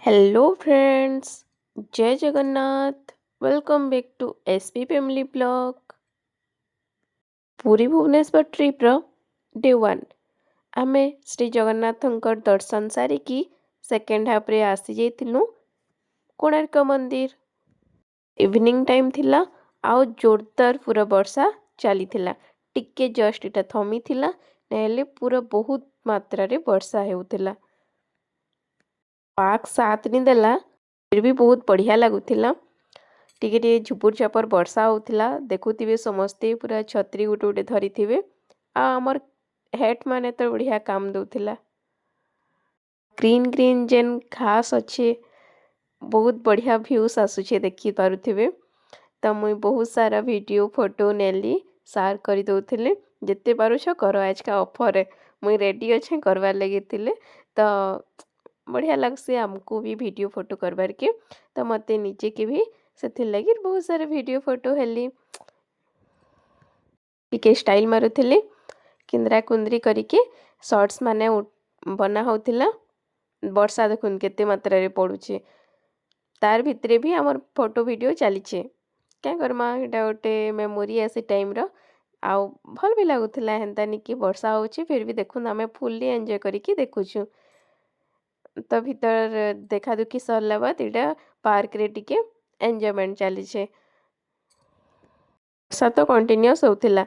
Hello friends, जय Jagannath. Welcome back to SP family blog. Puri Bhubaneswar ट्रिप्र day one आमे श्री जगन्नाथंकर दर्शन सारिकी सेकेंड हाफ रे आसी जाइथिलु कोणार्क मंदिर। इवनिंग टाइम थिला आउ जोरदार पूरा वर्षा चली थिला। टिके जस्ट इटा थमी थिला नेले पूरा बहुत मात्रा रे वर्षा हेउथिला। पाक साथ नहीं देला फिर भी बहुत बढ़िया लगुथिला। टिके टिके झुपुर झापर वर्षा होउथिला। देखुथिबे समस्ते पूरा छतरी गुटे गुटे धरिथिबे। आ हमर हेट माने तो बढ़िया काम दउथिला। ग्रीन ग्रीन जेन घास अच्छे बहुत बढ़िया व्यूज आसुचे देखि पारुथिबे। तो मुई बहुत सारा वीडियो फोटो नेली शेयर करि दउथिले। जेते पारुछ कर आज का ऑफर है मुई रेडी अच्छे करवार लगी थिले। तो बढ़िया लगसे हमको भी वीडियो फोटो करवार के तो मते नीचे के भी से लगी बहुत सारे वीडियो फोटो हेली टिके स्टाइल मारुथिले किंद्रा कुंद्री करके शॉर्ट्स माने बना होतिला। वर्षा देखुन केते मात्रा रे पड़ुचे तार भितरे भी हमर फोटो वीडियो चलीचे क्या करमा एटा गोटे मेमोरी आसे टाइम रो आउ भल भी लगुथिला। हेन्ता नि कि वर्षा होची फिर भी देखुन आमे फुल्ली एन्जॉय करके देखुछु। तो भीतर देखा दुखी सरला बाद इटा पार्क रे टिके एन्जॉयमेंट चलीचे। वर्षा तो कंटिन्यूअस होतिला